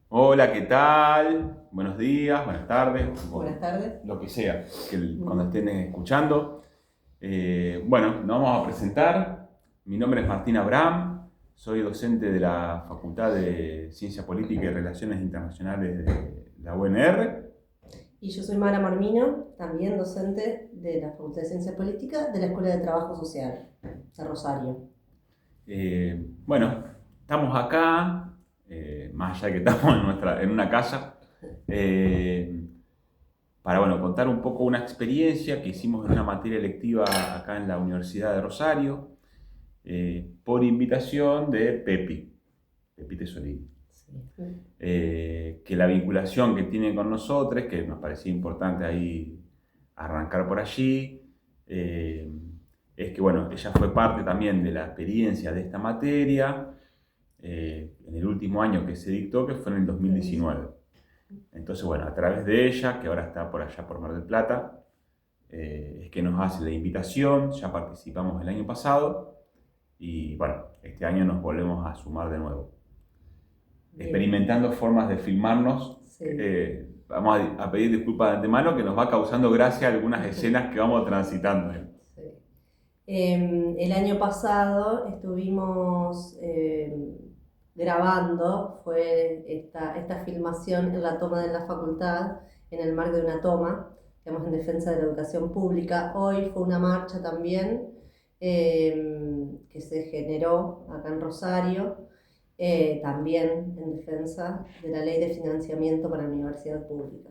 Hola, ¿qué tal? Buenos días, buenas tardes, Buenas tardes. lo que sea, cuando estén escuchando. Bueno, nos vamos a presentar. Mi nombre es Martín Abraham, soy docente de la Facultad de Ciencia Política y Relaciones Internacionales de la UNR. Y yo soy Mara Marmino, también docente de la Facultad de Ciencias Políticas de la Escuela de Trabajo Social de Rosario. Bueno, estamos acá, más allá de que estamos en una casa, eh, para contar un poco una experiencia que hicimos en una materia electiva acá en la Universidad de Rosario, por invitación de Pepi Tesolini. Sí. Que la vinculación que tiene con nosotros, que nos parecía importante ahí arrancar por allí, eh, es que ella fue parte también de la experiencia de esta materia en el último año que se dictó, que fue en el 2019. Entonces, a través de ella, que ahora está por allá por Mar del Plata, es que nos hace la invitación. Ya participamos el año pasado y este año nos volvemos a sumar de nuevo. Bien. Experimentando formas de filmarnos. Sí. Vamos a pedir disculpas de antemano, que nos va causando gracia algunas escenas que vamos transitando. Sí. El año pasado estuvimos grabando, fue esta filmación en la toma de la facultad, en el marco de una toma, digamos, en defensa de la educación pública. Hoy fue una marcha también que se generó acá en Rosario, también en defensa de la ley de financiamiento para la universidad pública.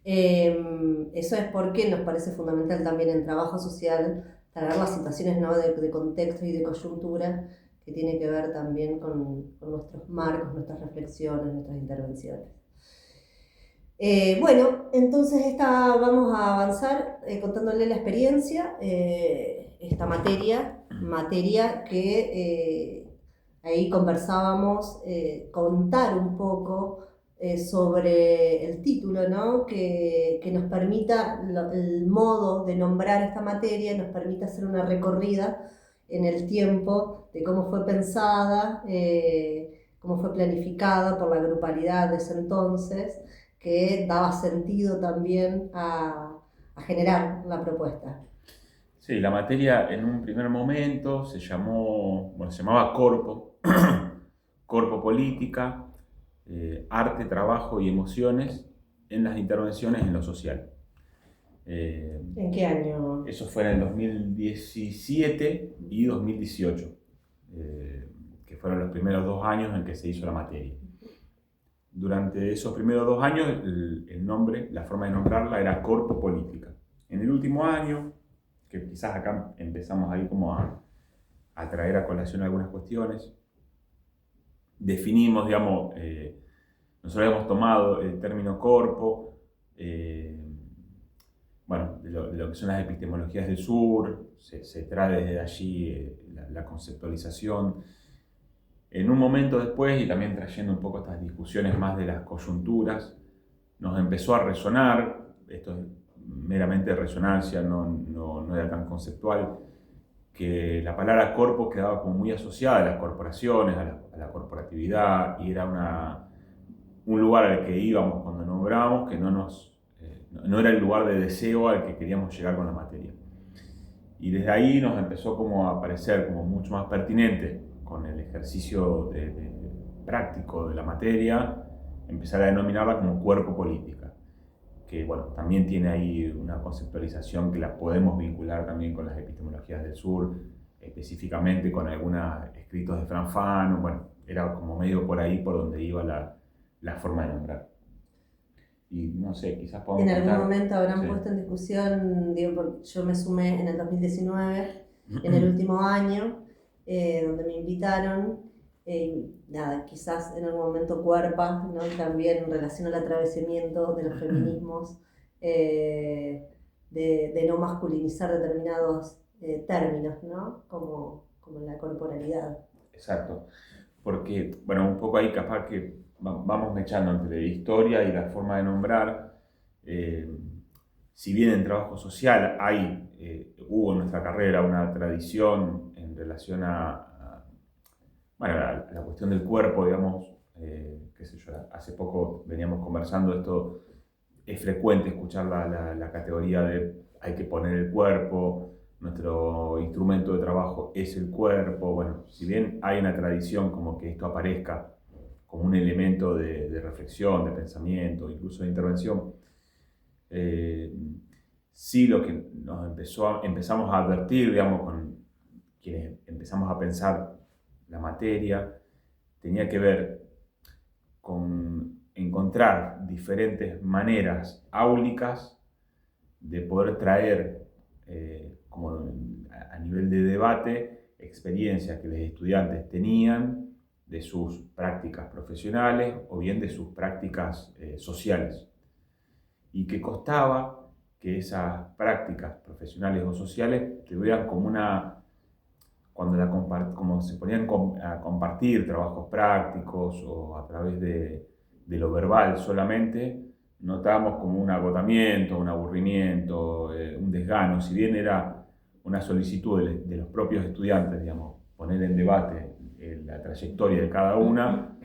Eso es porque nos parece fundamental también en trabajo social traer las situaciones, ¿no?, de contexto y de coyuntura que tiene que ver también con nuestros marcos, nuestras reflexiones, nuestras intervenciones. Bueno, entonces vamos a avanzar contándole la experiencia, esta materia que ahí conversábamos, contar un poco sobre el título, ¿no?, que nos permita, el modo de nombrar esta materia, nos permita hacer una recorrida en el tiempo de cómo fue pensada, cómo fue planificada por la grupalidad de ese entonces, que daba sentido también a generar la propuesta. Sí, la materia en un primer momento se llamaba Corpo, Corpo Política, Arte, Trabajo y Emociones en las intervenciones en lo social. ¿En qué año? Eso fue en el 2017 y 2018, que fueron los primeros 2 años en que se hizo la materia. Durante esos primeros 2 años, el nombre, la forma de nombrarla era Corpo Política. En el último año, que quizás acá empezamos ahí como a traer a colación algunas cuestiones, definimos, digamos, nosotros habíamos tomado el término corpo, de lo que son las epistemologías del sur, se trae desde allí la conceptualización. En un momento después, y también trayendo un poco estas discusiones más de las coyunturas, nos empezó a resonar, esto es meramente resonancia, no era tan conceptual, que la palabra corpo quedaba como muy asociada a las corporaciones, a la corporatividad, y era un lugar al que íbamos cuando nombrábamos que no era el lugar de deseo al que queríamos llegar con la materia. Y desde ahí nos empezó como a parecer como mucho más pertinente, con el ejercicio práctico de la materia, empezar a denominarla como cuerpo política, que también tiene ahí una conceptualización que la podemos vincular también con las epistemologías del sur, específicamente con algunos escritos de Fran Fanon. Era como medio por ahí por donde iba la forma de nombrar. Y no sé, quizás En podemos algún contar. momento habrán Sí. puesto en discusión, digo, porque yo me sumé en el 2019, en el último año, donde me invitaron, nada, quizás en algún momento Cuerpa, ¿no?, también en relación al atravesamiento de los feminismos, de no masculinizar determinados términos, ¿no?, como la corporalidad. Exacto. Porque, un poco ahí capaz que vamos echando entre la historia y la forma de nombrar. Eh, si bien en trabajo social hubo en nuestra carrera una tradición en relación a la cuestión del cuerpo, digamos, qué sé yo, hace poco veníamos conversando esto, es frecuente escuchar la categoría de hay que poner el cuerpo, nuestro instrumento de trabajo es el cuerpo. Bueno, si bien hay una tradición como que esto aparezca como un elemento de reflexión, de pensamiento, incluso de intervención, sí lo que empezamos a advertir, digamos, con quienes empezamos a pensar la materia, tenía que ver con encontrar diferentes maneras áulicas de poder traer, como a nivel de debate, experiencias que los estudiantes tenían de sus prácticas profesionales o bien de sus prácticas sociales. Y que costaba que esas prácticas profesionales o sociales tuvieran como como se ponían a compartir trabajos prácticos o a través de lo verbal solamente, notábamos como un agotamiento, un aburrimiento, un desgano, si bien era una solicitud de los propios estudiantes, digamos, poner en debate la trayectoria de cada una,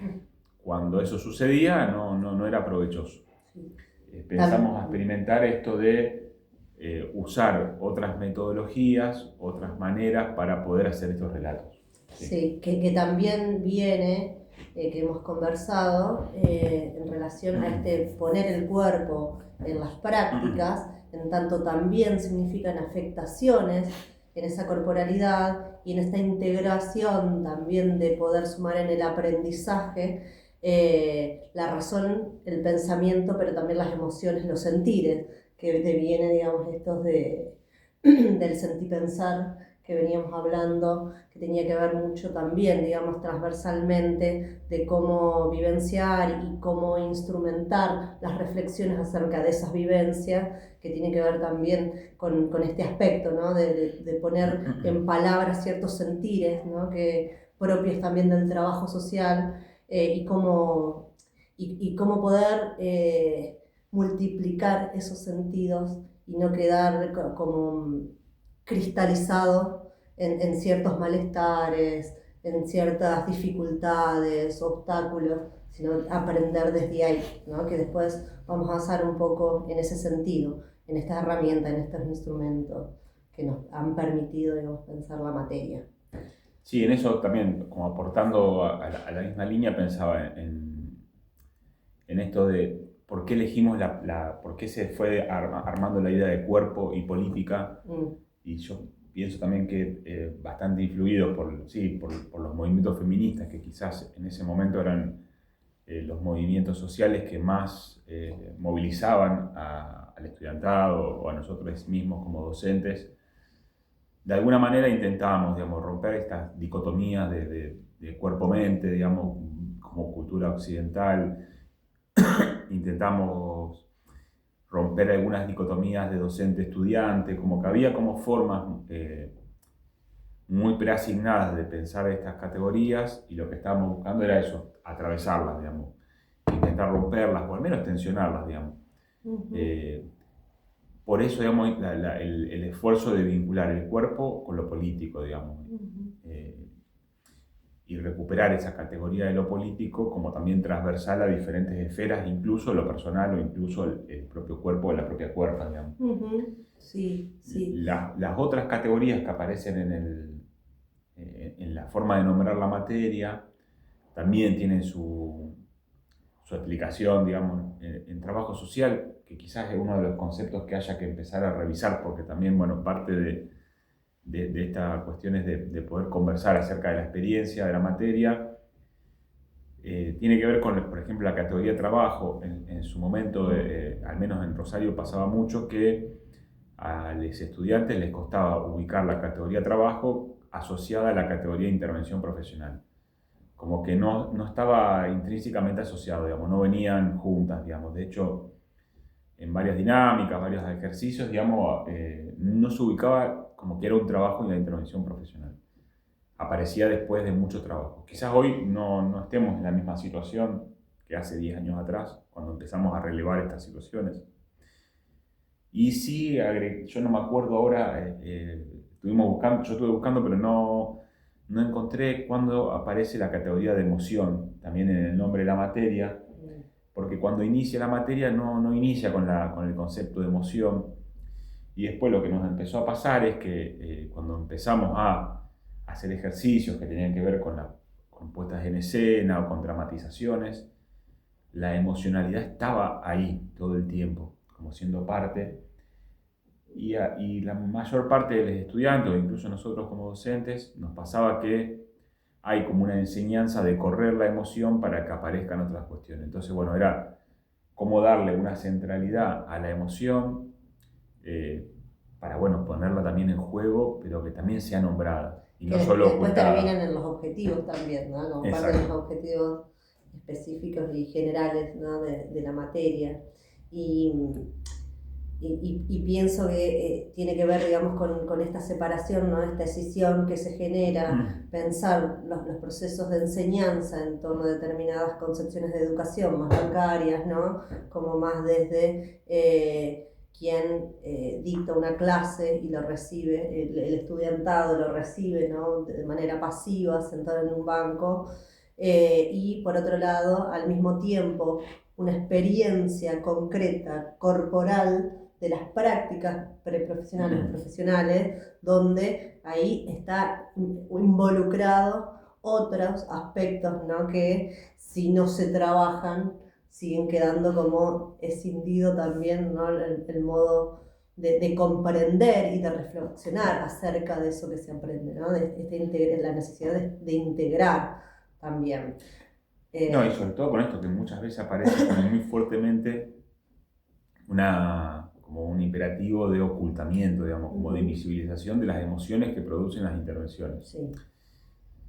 cuando eso sucedía no era provechoso. Pensamos a experimentar esto de usar otras metodologías, otras maneras para poder hacer estos relatos. Sí, que también viene, que hemos conversado, en relación a este poner el cuerpo en las prácticas, en tanto también significan afectaciones en esa corporalidad y en esta integración también de poder sumar en el aprendizaje la razón, el pensamiento, pero también las emociones, los sentires, que deviene, digamos, estos del sentir pensar que veníamos hablando, que tenía que ver mucho también, digamos, transversalmente, de cómo vivenciar y cómo instrumentar las reflexiones acerca de esas vivencias, que tiene que ver también con este aspecto, ¿no? de poner en palabras ciertos sentires, ¿no? Que propios también del trabajo social, y cómo poder multiplicar esos sentidos y no quedar como cristalizado en ciertos malestares, en ciertas dificultades, obstáculos, sino aprender desde ahí, ¿no? Que después vamos a avanzar un poco en ese sentido, en estas herramientas, en estos instrumentos que nos han permitido, digamos, pensar la materia. Sí, en eso también, como aportando a la misma línea, pensaba en esto de por qué elegimos por qué se fue armando la idea de cuerpo y política. Y yo pienso también que bastante influidos por los movimientos feministas, que quizás en ese momento eran los movimientos sociales que más movilizaban al estudiantado o a nosotros mismos como docentes. De alguna manera intentábamos, digamos, romper estas dicotomías de cuerpo-mente, digamos, como cultura occidental. Intentamos romper algunas dicotomías de docente-estudiante, como que había como formas muy preasignadas de pensar estas categorías, y lo que estábamos buscando era eso, atravesarlas, digamos, intentar romperlas o al menos tensionarlas, digamos. Por eso, digamos, el esfuerzo de vincular el cuerpo con lo político, digamos, y recuperar esa categoría de lo político como también transversal a diferentes esferas, incluso lo personal o incluso el propio cuerpo o la propia cuerpa, digamos. Sí, sí. Las otras categorías que aparecen en la forma de nombrar la materia también tienen su aplicación, digamos, en trabajo social, que quizás es uno de los conceptos que haya que empezar a revisar, porque también, bueno, parte de estas cuestiones de poder conversar acerca de la experiencia de la materia, tiene que ver con, por ejemplo, la categoría de trabajo. En su momento, al menos en Rosario, pasaba mucho que a los estudiantes les costaba ubicar la categoría de trabajo asociada a la categoría de intervención profesional. Como que no estaba intrínsecamente asociado, digamos, no venían juntas, digamos. De hecho, en varias dinámicas, varios ejercicios, digamos, no se ubicaba como que era un trabajo y la intervención profesional. Aparecía después de mucho trabajo. Quizás hoy no estemos en la misma situación que hace 10 años atrás, cuando empezamos a relevar estas situaciones. Y sí, yo no me acuerdo ahora, yo estuve buscando, pero no encontré cuándo aparece la categoría de emoción, también en el nombre de la materia, porque cuando inicia la materia no inicia con el concepto de emoción. Y después lo que nos empezó a pasar es que cuando empezamos a hacer ejercicios que tenían que ver con puestas en escena o con dramatizaciones, la emocionalidad estaba ahí todo el tiempo, como siendo parte. Y la mayor parte de los estudiantes, o incluso nosotros como docentes, nos pasaba que hay como una enseñanza de correr la emoción para que aparezcan otras cuestiones. Entonces, bueno, era cómo darle una centralidad a la emoción para, bueno, ponerla también en juego, pero que también sea nombrada y no solo después ocultada. terminan en los objetivos también, ¿no? Como parte de los objetivos específicos y generales, ¿no? de la materia. Y pienso que tiene que ver, digamos, con esta separación, ¿no? Esta escisión que se genera, pensar los procesos de enseñanza en torno a determinadas concepciones de educación más bancarias, ¿no? Como más desde quien dicta una clase y lo recibe, el estudiantado lo recibe, ¿no? De manera pasiva, sentado en un banco, y por otro lado, al mismo tiempo, una experiencia concreta, corporal, de las prácticas preprofesionales o profesionales, donde ahí está involucrado otros aspectos, ¿no? Que si no se trabajan siguen quedando como escindido también, ¿no? el modo de comprender y de reflexionar acerca de eso que se aprende, ¿no? La necesidad de integrar también. No, y sobre todo con esto que muchas veces aparece como muy fuertemente como un imperativo de ocultamiento, digamos, como de invisibilización de las emociones que producen las intervenciones. Sí.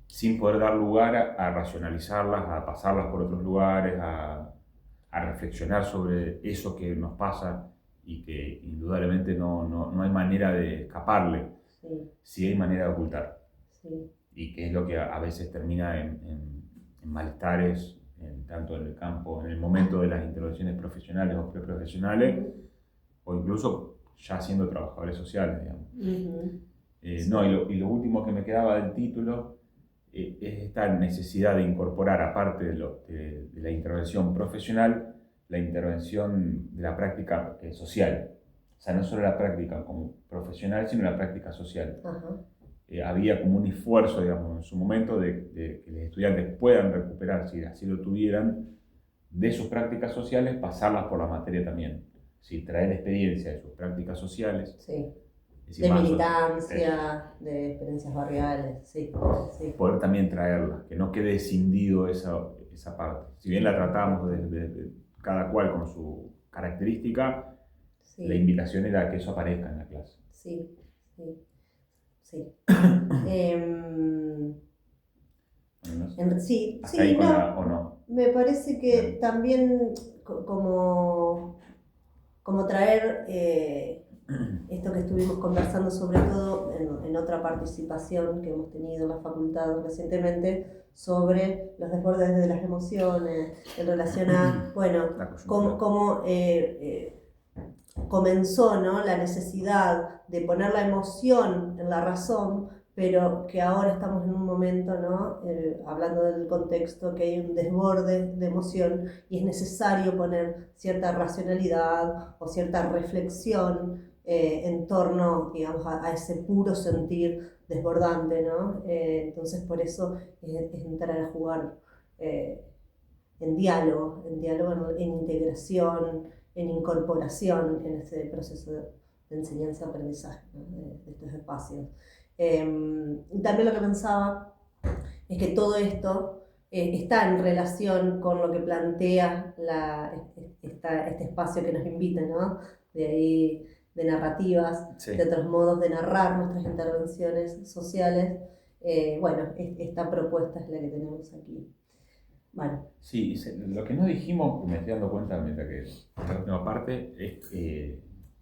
Sin poder dar lugar a racionalizarlas, a pasarlas por otros lugares, a reflexionar sobre eso que nos pasa y que indudablemente no hay manera de escaparle, sí hay manera de ocultar. Sí. Y que es lo que a veces termina en malestares, tanto en el campo, en el momento de las intervenciones profesionales o preprofesionales, o incluso ya siendo trabajadores sociales, digamos. No, y lo último que me quedaba del título es esta necesidad de incorporar, aparte de la intervención profesional, la intervención de la práctica social. O sea, no solo la práctica como profesional, sino la práctica social. Había como un esfuerzo, digamos, en su momento de que los estudiantes puedan recuperar, si así lo tuvieran, de sus prácticas sociales, pasarlas por la materia también. Si traer experiencia de sus prácticas sociales. Sí. De militancia, de experiencias barriales, sí. Poder también traerlas, que no quede escindido esa parte. Si bien la tratamos de cada cual con su característica, la invitación era que eso aparezca en la clase. Sí. Sí, ¿Hasta ahí o no? Me parece que también como traer esto que estuvimos conversando, sobre todo en otra participación que hemos tenido en la facultad recientemente, sobre los desbordes de las emociones, en relación a, bueno, cómo comenzó, ¿no? La necesidad de poner la emoción en la razón, pero que ahora estamos en un momento, ¿no? Hablando del contexto, que hay un desborde de emoción y es necesario poner cierta racionalidad o cierta reflexión en torno, digamos, a ese puro sentir desbordante, ¿no? Entonces por eso es entrar a jugar en diálogo, en integración, en incorporación en ese proceso de enseñanza-aprendizaje, ¿no? de estos espacios. Y también lo que pensaba es que todo esto está en relación con lo que plantea este espacio que nos invita, ¿no? De ahí, de narrativas, sí, de otros modos de narrar nuestras intervenciones sociales. Bueno, esta propuesta es la que tenemos aquí. Bueno. Sí, lo que no dijimos, me estoy dando cuenta mientras que la última parte, es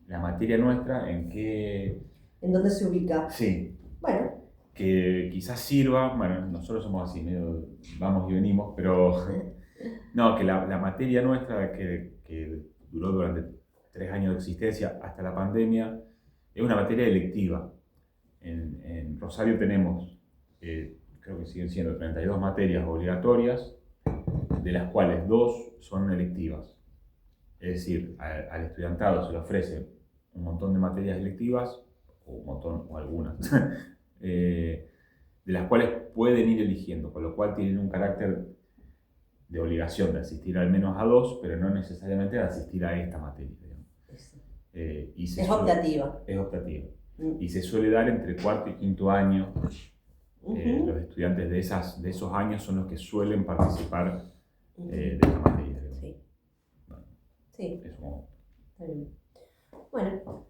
la materia nuestra, ¿en dónde se ubica? Sí. Bueno. Que quizás sirva, bueno, nosotros somos así, medio vamos y venimos, pero no, que la materia nuestra que duró durante 3 años de existencia hasta la pandemia, es una materia electiva. En Rosario tenemos creo que siguen siendo 32 materias obligatorias, de las cuales 2 son electivas. Es decir, al estudiantado se le ofrece un montón de materias electivas, o un montón, o algunas, de las cuales pueden ir eligiendo, con lo cual tienen un carácter de obligación de asistir al menos a 2, pero no necesariamente de asistir a esta materia. Es optativa. Es optativa. Y se suele dar entre cuarto y quinto año. Los estudiantes de esos años son los que suelen participar de esta materia. Sí. Bueno, Sí. eso. Está bien. Bueno.